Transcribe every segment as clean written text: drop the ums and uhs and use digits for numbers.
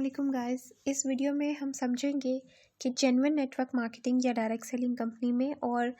वालेकुम गाइस। इस वीडियो में हम समझेंगे कि जेन्युइन नेटवर्क मार्केटिंग या डायरेक्ट सेलिंग कंपनी में और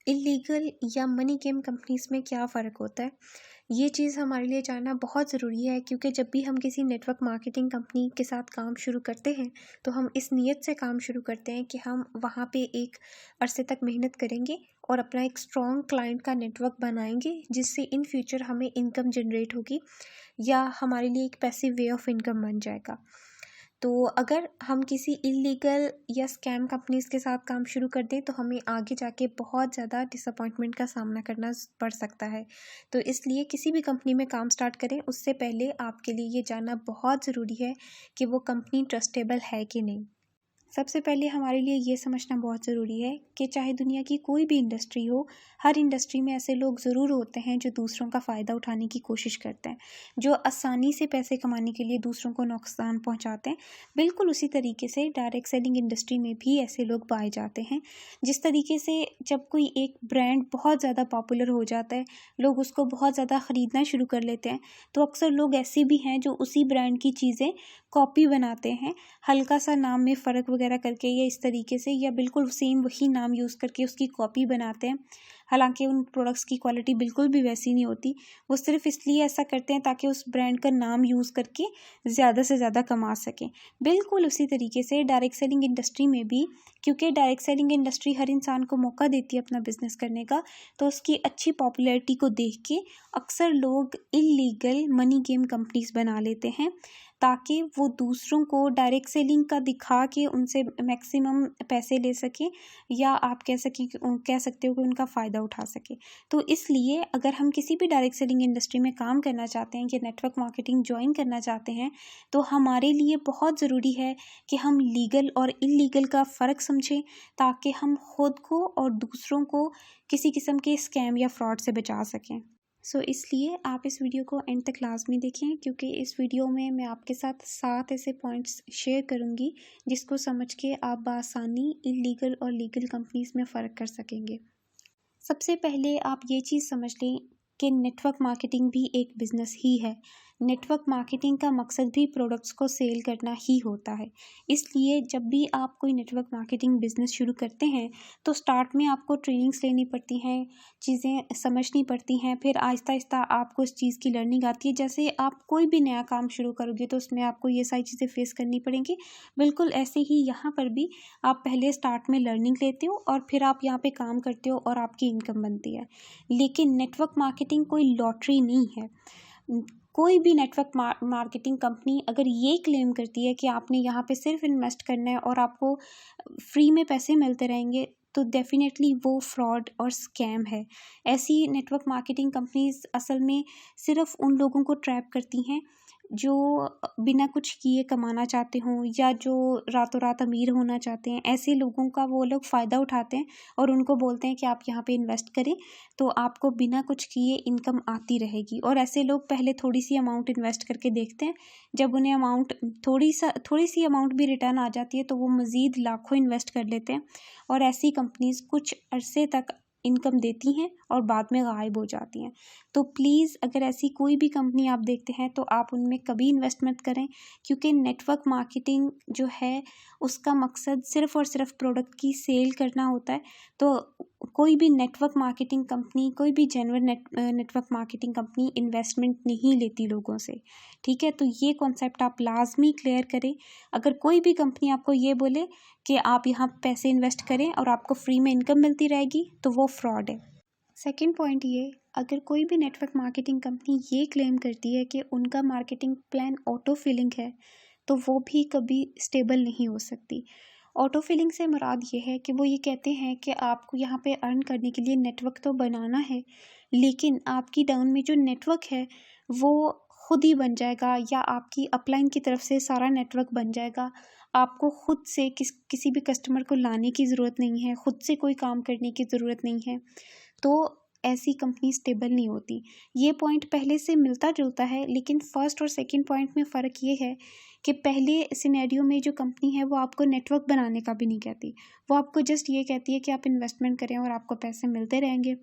इलीगल या मनी गेम कंपनीज में क्या फ़र्क होता है। ये चीज़ हमारे लिए जानना बहुत ज़रूरी है, क्योंकि जब भी हम किसी नेटवर्क मार्केटिंग कंपनी के साथ काम शुरू करते हैं तो हम इस नीयत से काम शुरू करते हैं कि हम वहाँ पे एक अरसे तक मेहनत करेंगे और अपना एक स्ट्रॉन्ग क्लाइंट का नेटवर्क बनाएंगे, जिससे इन फ्यूचर हमें इनकम जनरेट होगी या हमारे लिए एक पैसिव वे ऑफ इनकम बन जाएगा। तो अगर हम किसी इलीगल या स्कैम कंपनीज़ के साथ काम शुरू कर दें तो हमें आगे जाके बहुत ज़्यादा डिसअपॉइंटमेंट का सामना करना पड़ सकता है। तो इसलिए किसी भी कंपनी में काम स्टार्ट करें उससे पहले आपके लिए ये जानना बहुत ज़रूरी है कि वो कंपनी ट्रस्टेबल है कि नहीं। सबसे पहले हमारे लिए ये समझना बहुत ज़रूरी है कि चाहे दुनिया की कोई भी इंडस्ट्री हो, हर इंडस्ट्री में ऐसे लोग ज़रूर होते हैं जो दूसरों का फ़ायदा उठाने की कोशिश करते हैं, जो आसानी से पैसे कमाने के लिए दूसरों को नुकसान पहुंचाते हैं। बिल्कुल उसी तरीके से डायरेक्ट सेलिंग इंडस्ट्री में भी ऐसे लोग पाए जाते हैं। जिस तरीके से जब कोई एक ब्रांड बहुत ज़्यादा पॉपुलर हो जाता है, लोग उसको बहुत ज़्यादा ख़रीदना शुरू कर लेते हैं, तो अक्सर लोग ऐसे भी हैं जो उसी ब्रांड की चीज़ें कॉपी बनाते हैं, हल्का सा नाम में फ़र्क वगैरह करके या इस तरीके से, या बिल्कुल सेम वही नाम यूज़ करके उसकी कॉपी बनाते हैं। हालांकि उन प्रोडक्ट्स की क्वालिटी बिल्कुल भी वैसी नहीं होती। वो सिर्फ इसलिए ऐसा करते हैं ताकि उस ब्रांड का नाम यूज़ करके ज़्यादा से ज़्यादा कमा सकें। बिल्कुल उसी तरीके से डायरेक्ट सेलिंग इंडस्ट्री में भी, क्योंकि डायरेक्ट सेलिंग इंडस्ट्री हर इंसान को मौका देती है अपना बिजनेस करने का, तो उसकी अच्छी पॉपुलैरिटी को देख के अक्सर लोग इलीगल मनी गेम कंपनीज बना लेते हैं, ताकि वो दूसरों को डायरेक्ट सेलिंग का दिखा के उनसे मैक्सिमम पैसे ले सकें, या आप कह सकते हो कि उनका फ़ायदा उठा सके। तो इसलिए अगर हम किसी भी डायरेक्ट सेलिंग इंडस्ट्री में काम करना चाहते हैं या नेटवर्क मार्केटिंग ज्वाइन करना चाहते हैं, तो हमारे लिए बहुत ज़रूरी है कि हम लीगल और इलीगल का फ़र्क समझें, ताकि हम खुद को और दूसरों को किसी किस्म के स्कैम या फ्रॉड से बचा सकें। इसलिए आप इस वीडियो को एंड तक लाजमी देखें, क्योंकि इस वीडियो में मैं आपके साथ 7 ऐसे पॉइंट्स शेयर करूंगी जिसको समझ के आप बआसानी इलीगल और लीगल कंपनीज में फ़र्क कर सकेंगे। सबसे पहले आप ये चीज़ समझ लें कि नेटवर्क मार्केटिंग भी एक बिज़नेस ही है। नेटवर्क मार्केटिंग का मकसद भी प्रोडक्ट्स को सेल करना ही होता है। इसलिए जब भी आप कोई नेटवर्क मार्केटिंग बिज़नेस शुरू करते हैं तो स्टार्ट में आपको ट्रेनिंग्स लेनी पड़ती हैं, चीज़ें समझनी पड़ती हैं, फिर आहिस्ता आहिस्ता आपको इस चीज़ की लर्निंग आती है। जैसे आप कोई भी नया काम शुरू करोगे तो उसमें आपको ये सारी चीज़ें फेस करनी पड़ेंगी। बिल्कुल ऐसे ही यहाँ पर भी आप पहले स्टार्ट में लर्निंग लेते हो और फिर आप यहाँ पे काम करते हो और आपकी इनकम बनती है। लेकिन नेटवर्क मार्केटिंग कोई लॉटरी नहीं है। कोई भी नेटवर्क मार्केटिंग कंपनी अगर ये क्लेम करती है कि आपने यहाँ पे सिर्फ इन्वेस्ट करना है और आपको फ्री में पैसे मिलते रहेंगे, तो डेफिनेटली वो फ्रॉड और स्कैम है। ऐसी नेटवर्क मार्केटिंग कंपनीज असल में सिर्फ उन लोगों को ट्रैप करती हैं जो बिना कुछ किए कमाना चाहते हों, या जो रातों रात अमीर होना चाहते हैं। ऐसे लोगों का वो लोग फ़ायदा उठाते हैं और उनको बोलते हैं कि आप यहाँ पे इन्वेस्ट करें तो आपको बिना कुछ किए इनकम आती रहेगी। और ऐसे लोग पहले थोड़ी सी अमाउंट इन्वेस्ट करके देखते हैं, जब उन्हें अमाउंट थोड़ी सी अमाउंट भी रिटर्न आ जाती है तो वो मज़ीद लाखों इन्वेस्ट कर लेते हैं, और ऐसी कंपनीज कुछ अरसे तक इनकम देती हैं और बाद में गायब हो जाती हैं। तो प्लीज़ अगर ऐसी कोई भी कंपनी आप देखते हैं तो आप उनमें कभी इन्वेस्ट मत करें, क्योंकि नेटवर्क मार्केटिंग जो है उसका मकसद सिर्फ़ और सिर्फ प्रोडक्ट की सेल करना होता है। तो कोई भी नेटवर्क मार्केटिंग कंपनी, कोई भी genuine network marketing company investment नहीं लेती लोगों से। ठीक है, तो ये कॉन्सेप्ट आप लाजमी क्लियर करें। अगर कोई भी कंपनी आपको ये बोले कि आप यहाँ पैसे इन्वेस्ट करें और आपको फ्री में इनकम मिलती रहेगी, तो वो फ्रॉड है। सेकेंड पॉइंट ये, अगर कोई भी नेटवर्क मार्केटिंग कंपनी ये क्लेम करती है कि उनका मार्केटिंग प्लान ऑटो फिलिंग है, तो वो भी कभी स्टेबल नहीं हो सकती। ऑटो फिलिंग से मुराद ये है कि वो ये कहते हैं कि आपको यहाँ पे अर्न करने के लिए नेटवर्क तो बनाना है, लेकिन आपकी डाउन में जो नेटवर्क है वो खुद ही बन जाएगा, या आपकी अपलाइन की तरफ से सारा नेटवर्क बन जाएगा। आपको खुद से किसी भी कस्टमर को लाने की ज़रूरत नहीं है, खुद से कोई काम करने की ज़रूरत नहीं है। तो ऐसी कंपनी स्टेबल नहीं होती। ये पॉइंट पहले से मिलता जुलता है, लेकिन फर्स्ट और सेकंड पॉइंट में फ़र्क ये है कि पहले सिनेरियो में जो कंपनी है वो आपको नेटवर्क बनाने का भी नहीं कहती, वो आपको जस्ट ये कहती है कि आप इन्वेस्टमेंट करें और आपको पैसे मिलते रहेंगे।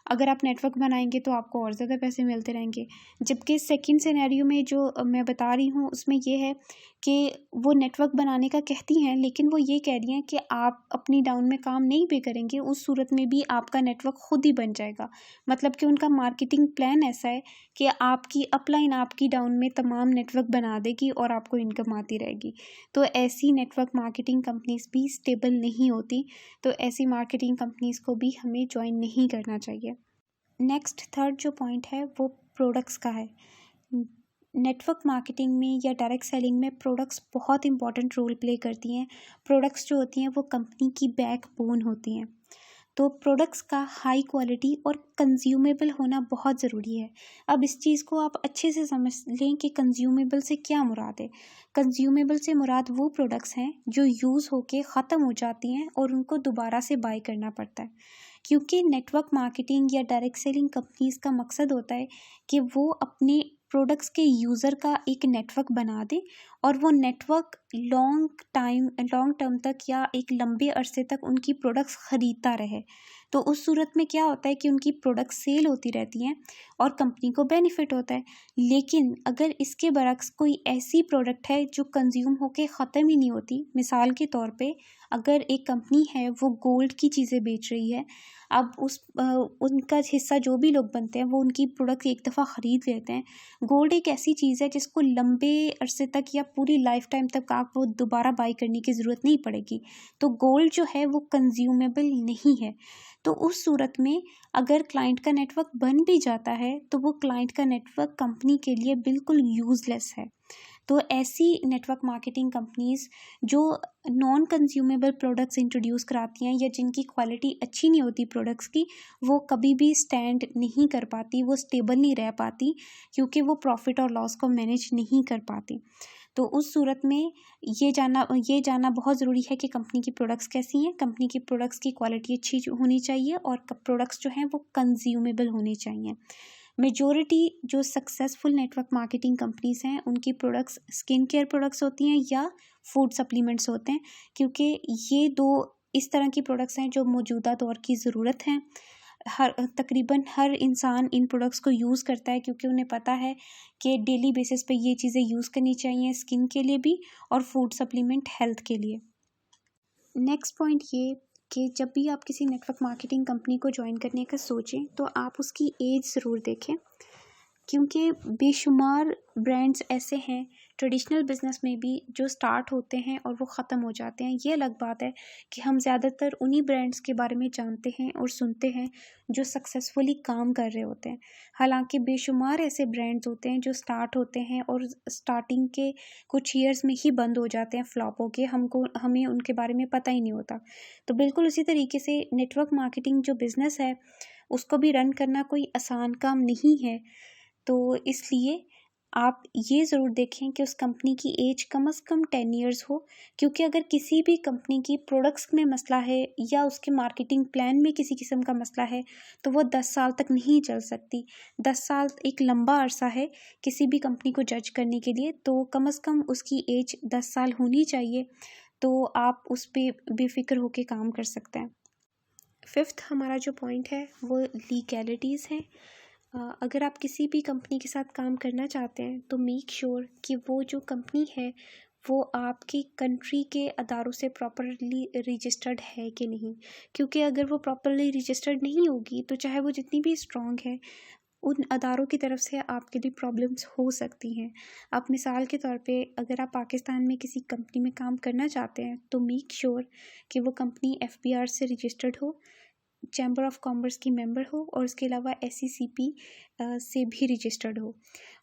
अगर आप नेटवर्क बनाएंगे तो आपको और ज़्यादा पैसे मिलते रहेंगे। जबकि सेकंड सिनेरियो में जो मैं बता रही हूँ उसमें ये है कि वो नेटवर्क बनाने का कहती हैं, लेकिन वो ये कह रही हैं कि आप अपनी डाउन में काम नहीं भी करेंगे, उस सूरत में भी आपका नेटवर्क खुद ही बन जाएगा। मतलब कि उनका मार्केटिंग प्लान ऐसा है कि आपकी अपलाइन आपकी डाउन में तमाम नेटवर्क बना देगी और आपको इनकम आती रहेगी। तो ऐसी नेटवर्क मार्केटिंग कंपनीज भी स्टेबल नहीं होती, तो ऐसी मार्केटिंग कंपनीज को भी हमें ज्वाइन नहीं करना चाहिए। नेक्स्ट थर्ड जो पॉइंट है वो प्रोडक्ट्स का है। नेटवर्क मार्केटिंग में या डायरेक्ट सेलिंग में प्रोडक्ट्स बहुत इंपॉर्टेंट रोल प्ले करती हैं। प्रोडक्ट्स जो होती हैं वो कंपनी की बैकबोन होती हैं। तो प्रोडक्ट्स का हाई क्वालिटी और कंज्यूमेबल होना बहुत ज़रूरी है। अब इस चीज़ को आप अच्छे से समझ लें कि कंज्यूमेबल से क्या मुराद है। कंज्यूमेबल से मुराद वो प्रोडक्ट्स हैं जो यूज़ होके ख़त्म हो जाती हैं और उनको दोबारा से बाय करना पड़ता है। क्योंकि नेटवर्क मार्केटिंग या डायरेक्ट सेलिंग कंपनीज का मकसद होता है कि वो अपने प्रोडक्ट्स के यूज़र का एक नेटवर्क बना दे और वो नेटवर्क लॉन्ग टर्म तक या एक लंबे अरसे तक उनकी प्रोडक्ट्स ख़रीदता रहे। तो उस सूरत में क्या होता है कि उनकी प्रोडक्ट्स सेल होती रहती हैं और कंपनी को बेनिफिट होता है। लेकिन अगर इसके बरक्स कोई ऐसी प्रोडक्ट है जो कंज्यूम होके ख़त्म ही नहीं होती, मिसाल के तौर पे अगर एक कंपनी है वो गोल्ड की चीज़ें बेच रही है, अब उनका हिस्सा जो भी लोग बनते हैं वो उनकी प्रोडक्ट एक दफ़ा ख़रीद लेते हैं। गोल्ड एक ऐसी चीज़ है जिसको लंबे अरसे तक या पूरी लाइफ टाइम तक आपको दोबारा बाई करने की ज़रूरत नहीं पड़ेगी। तो गोल्ड जो है वो कंज्यूमेबल नहीं है। तो उस सूरत में अगर क्लाइंट का नेटवर्क बन भी जाता है तो वो क्लाइंट का नेटवर्क कंपनी के लिए बिल्कुल यूज़लेस है। तो ऐसी नेटवर्क मार्केटिंग कंपनीज जो नॉन कंज्यूमेबल प्रोडक्ट्स इंट्रोड्यूस कराती हैं या जिनकी क्वालिटी अच्छी नहीं होती प्रोडक्ट्स की, वो कभी भी स्टैंड नहीं कर पाती, वो स्टेबल नहीं रह पाती, क्योंकि वो प्रॉफिट और लॉस को मैनेज नहीं कर पाती। तो उस सूरत में ये जानना बहुत ज़रूरी है कि कंपनी की प्रोडक्ट्स कैसी हैं। कंपनी की प्रोडक्ट्स की क्वालिटी अच्छी होनी चाहिए और प्रोडक्ट्स जो हैं वो कंज्यूमेबल होने चाहिए। मेजॉरिटी जो सक्सेसफुल नेटवर्क मार्केटिंग कंपनीज हैं उनकी प्रोडक्ट्स स्किन केयर प्रोडक्ट्स होती हैं या फूड सप्लीमेंट्स होते हैं, क्योंकि ये दो इस तरह की प्रोडक्ट्स हैं जो मौजूदा दौर की ज़रूरत हैं। तकरीबन हर इंसान इन प्रोडक्ट्स को यूज़ करता है क्योंकि उन्हें पता है कि डेली बेसिस पे ये चीज़ें यूज़ करनी चाहिए, स्किन के लिए भी और फूड सप्लीमेंट हेल्थ के लिए। नेक्स्ट पॉइंट ये कि जब भी आप किसी नेटवर्क मार्केटिंग कंपनी को ज्वाइन करने का सोचें तो आप उसकी एज ज़रूर देखें, क्योंकि बेशुमार ब्रांड्स ऐसे हैं ट्रेडिशनल बिज़नेस में भी जो स्टार्ट होते हैं और वो ख़त्म हो जाते हैं। ये अलग बात है कि हम ज़्यादातर उन्हीं ब्रांड्स के बारे में जानते हैं और सुनते हैं जो सक्सेसफुली काम कर रहे होते हैं। हालांकि बेशुमार ऐसे ब्रांड्स होते हैं जो स्टार्ट होते हैं और स्टार्टिंग के कुछ ईयर्स में ही बंद हो जाते हैं फ्लॉप होके, हमें उनके बारे में पता ही नहीं होता। तो बिल्कुल उसी तरीके से नेटवर्क मार्केटिंग जो बिज़नेस है उसको भी रन करना कोई आसान काम नहीं है। तो इसलिए आप ये ज़रूर देखें कि उस कंपनी की एज कम से कम 10 इयर्स हो, क्योंकि अगर किसी भी कंपनी की प्रोडक्ट्स में मसला है या उसके मार्केटिंग प्लान में किसी किस्म का मसला है तो वो 10 साल तक नहीं चल सकती। 10 साल एक लंबा अरसा है किसी भी कंपनी को जज करने के लिए, तो कम से कम उसकी एज 10 साल होनी चाहिए, तो आप उस पर बेफिक्र होकर काम कर सकते हैं। फिफ्थ हमारा जो पॉइंट है वो लीगैलिटीज़ हैं। अगर आप किसी भी कंपनी के साथ काम करना चाहते हैं तो मेक श्योर कि वो जो कंपनी है वो आपकी कंट्री के अदारों से प्रॉपरली रजिस्टर्ड है कि नहीं, क्योंकि अगर वो प्रॉपरली रजिस्टर्ड नहीं होगी तो चाहे वो जितनी भी स्ट्रॉन्ग है उन अदारों की तरफ से आपके लिए प्रॉब्लम्स हो सकती हैं। आप मिसाल के तौर पे अगर आप पाकिस्तान में किसी कंपनी में काम करना चाहते हैं तो मेक श्योर कि वो कंपनी FBR से रजिस्टर्ड हो, चैम्बर ऑफ कॉमर्स की मेंबर हो और उसके अलावा SECP से भी रजिस्टर्ड हो।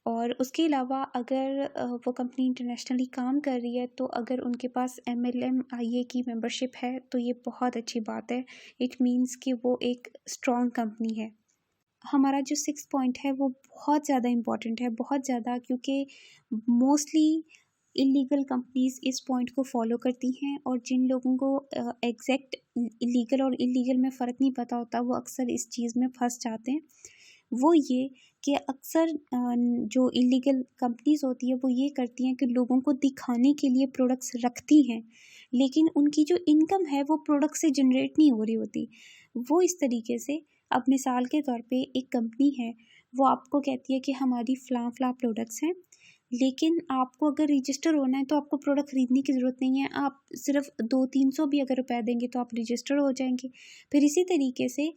और उसके अलावा अगर वो कंपनी इंटरनेशनली काम कर रही है तो अगर उनके पास MLMIA की मेंबरशिप है तो ये बहुत अच्छी बात है। इट मीन्स कि वो एक स्ट्रॉन्ग कंपनी है। हमारा जो 6th पॉइंट है वो बहुत ज़्यादा इम्पॉर्टेंट है, बहुत ज़्यादा, क्योंकि मोस्टली इलीगल कंपनीज इस पॉइंट को फॉलो करती हैं और जिन लोगों को एग्जैक्ट लीगल और इलीगल में फ़र्क नहीं पता होता वो अक्सर इस चीज़ में फंस जाते हैं। वो ये कि अक्सर जो इलीगल कंपनीज होती है वो ये करती हैं कि लोगों को दिखाने के लिए प्रोडक्ट्स रखती हैं, लेकिन उनकी जो इनकम है वो प्रोडक्ट से जनरेट नहीं हो रही होती। वो इस तरीके से अब मिसाल के तौर पे एक कंपनी है, वो आपको कहती है कि हमारी फ़लाँ प्रोडक्ट्स हैं, लेकिन आपको अगर रजिस्टर होना है तो आपको प्रोडक्ट ख़रीदने की ज़रूरत नहीं है। आप सिर्फ 200-300 भी अगर रुपए देंगे तो आप रजिस्टर हो जाएंगे। फिर इसी तरीके से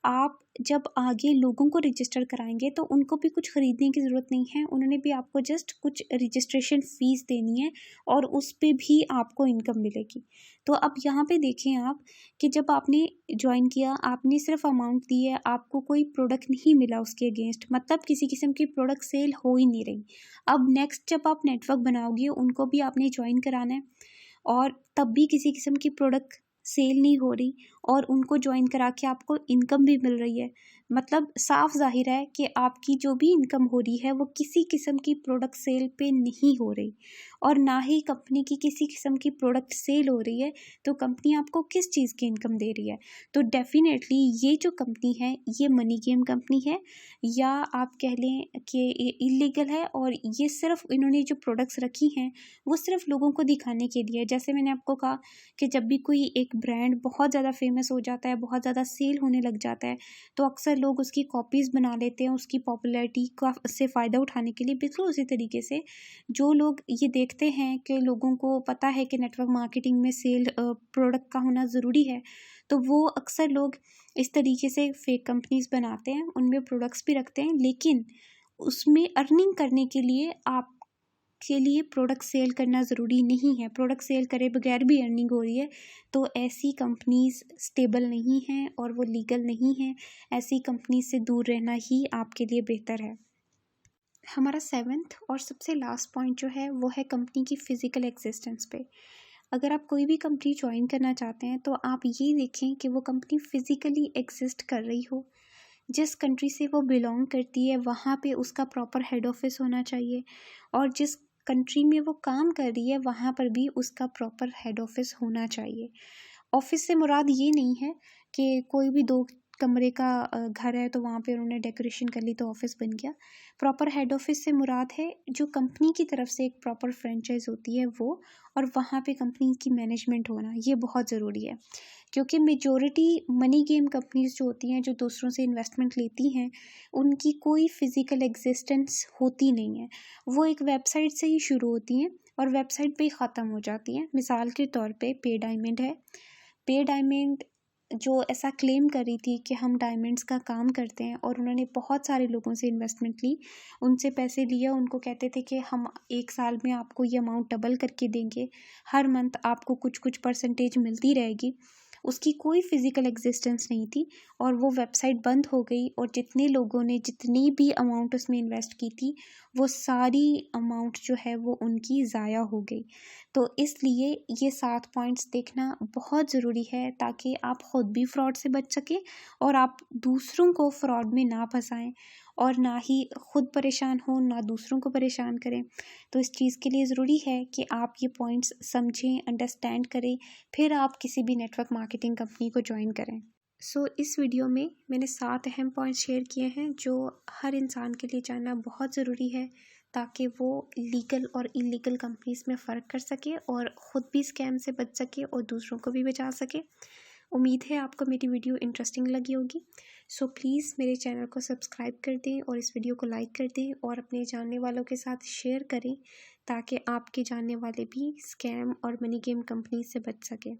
आप जब आगे लोगों को रजिस्टर कराएंगे तो उनको भी कुछ ख़रीदने की ज़रूरत नहीं है, उन्होंने भी आपको जस्ट कुछ रजिस्ट्रेशन फ़ीस देनी है और उस पे भी आपको इनकम मिलेगी। तो अब यहाँ पे देखें आप कि जब आपने ज्वाइन किया, आपने सिर्फ अमाउंट दी है, आपको कोई प्रोडक्ट नहीं मिला उसके अगेंस्ट, मतलब किसी किस्म की प्रोडक्ट सेल हो ही नहीं रही। अब नेक्स्ट जब आप नेटवर्क बनाओगे, उनको भी आपने ज्वाइन कराना है और तब भी किसी किस्म की प्रोडक्ट सेल नहीं हो रही और उनको ज्वाइन करा के आपको इनकम भी मिल रही है, मतलब साफ जाहिर है कि आपकी जो भी इनकम हो रही है वो किसी किस्म की प्रोडक्ट सेल पे नहीं हो रही और ना ही कंपनी की किसी किस्म की प्रोडक्ट सेल हो रही है। तो कंपनी आपको किस चीज़ की इनकम दे रही है? तो डेफिनेटली ये जो कंपनी है ये मनी गेम कंपनी है, या आप कह लें कि ये इलीगल है और ये सिर्फ इन्होंने जो प्रोडक्ट्स रखी हैं वो सिर्फ लोगों को दिखाने के लिए। जैसे मैंने आपको कहा कि जब भी कोई एक ब्रांड बहुत ज़्यादा फेमस हो जाता है, बहुत ज़्यादा सेल होने लग जाता है, तो अक्सर लोग उसकी कॉपीज़ बना लेते हैं उसकी पॉपुलैरिटी का से फ़ायदा उठाने के लिए। बिल्कुल उसी तरीके से जो लोग ये देखते हैं कि लोगों को पता है कि नेटवर्क मार्केटिंग में सेल प्रोडक्ट का होना ज़रूरी है, तो वो अक्सर लोग इस तरीके से फेक कंपनीज़ बनाते हैं, उनमें प्रोडक्ट्स भी रखते हैं, लेकिन उसमें अर्निंग करने के लिए आप के लिए प्रोडक्ट सेल करना ज़रूरी नहीं है। प्रोडक्ट सेल करे बगैर भी अर्निंग हो रही है, तो ऐसी कंपनीज़ स्टेबल नहीं हैं और वो लीगल नहीं हैं। ऐसी कंपनी से दूर रहना ही आपके लिए बेहतर है। हमारा 7th और सबसे लास्ट पॉइंट जो है वो है कंपनी की फ़िज़िकल एग्जिस्टेंस पे। अगर आप कोई भी कंपनी ज्वाइन करना चाहते हैं तो आप ये देखें कि वो कंपनी फ़िज़िकली एग्जिस्ट कर रही हो। जिस कंट्री से वो बिलोंग करती है वहाँ पे उसका प्रॉपर हेड ऑफिस होना चाहिए और जिस कंट्री में वो काम कर रही है वहाँ पर भी उसका प्रॉपर हेड ऑफिस होना चाहिए। ऑफिस से मुराद ये नहीं है कि कोई भी 2 कमरे का घर है तो वहाँ पे उन्होंने डेकोरेशन कर ली तो ऑफिस बन गया। प्रॉपर हेड ऑफिस से मुराद है जो कंपनी की तरफ से एक प्रॉपर फ्रेंचाइज होती है वो, और वहाँ पे कंपनी की मैनेजमेंट होना ये बहुत ज़रूरी है। क्योंकि मेजॉरिटी मनी गेम कंपनीज जो होती हैं जो दूसरों से इन्वेस्टमेंट लेती हैं, उनकी कोई फिज़िकल एग्जिस्टेंस होती नहीं है। वो एक वेबसाइट से ही शुरू होती हैं और वेबसाइट पे ही ख़त्म हो जाती हैं। मिसाल के तौर पे पे डायमंड है। पे डायमंड जो ऐसा क्लेम कर रही थी कि हम डायमंड्स का काम करते हैं और उन्होंने बहुत सारे लोगों से इन्वेस्टमेंट ली, उनसे पैसे लिए, उनको कहते थे कि हम 1 साल में आपको ये अमाउंट डबल करके देंगे, हर मंथ आपको कुछ कुछ परसेंटेज मिलती रहेगी। उसकी कोई फ़िज़िकल एग्जिस्टेंस नहीं थी और वो वेबसाइट बंद हो गई और जितने लोगों ने जितनी भी अमाउंट उसमें इन्वेस्ट की थी वो सारी अमाउंट जो है वो उनकी ज़ाया हो गई। तो इसलिए ये 7 पॉइंट्स देखना बहुत ज़रूरी है ताकि आप ख़ुद भी फ्रॉड से बच सकें और आप दूसरों को फ्रॉड में ना फंसाएं और ना ही खुद परेशान हो ना दूसरों को परेशान करें। तो इस चीज़ के लिए ज़रूरी है कि आप ये पॉइंट्स समझें, अंडरस्टैंड करें, फिर आप किसी भी नेटवर्क मार्केटिंग कंपनी को ज्वाइन करें। इस वीडियो में मैंने 7 अहम पॉइंट शेयर किए हैं जो हर इंसान के लिए जानना बहुत ज़रूरी है ताकि वो लीगल और इलीगल कंपनीज़ में फ़र्क कर सके और ख़ुद भी स्कैम से बच सके और दूसरों को भी बचा सके। उम्मीद है आपको मेरी वीडियो इंटरेस्टिंग लगी होगी। प्लीज़ मेरे चैनल को सब्सक्राइब कर दें और इस वीडियो को लाइक कर दें और अपने जानने वालों के साथ शेयर करें ताकि आपके जानने वाले भी स्कैम और मनी गेम कंपनी से बच सकें।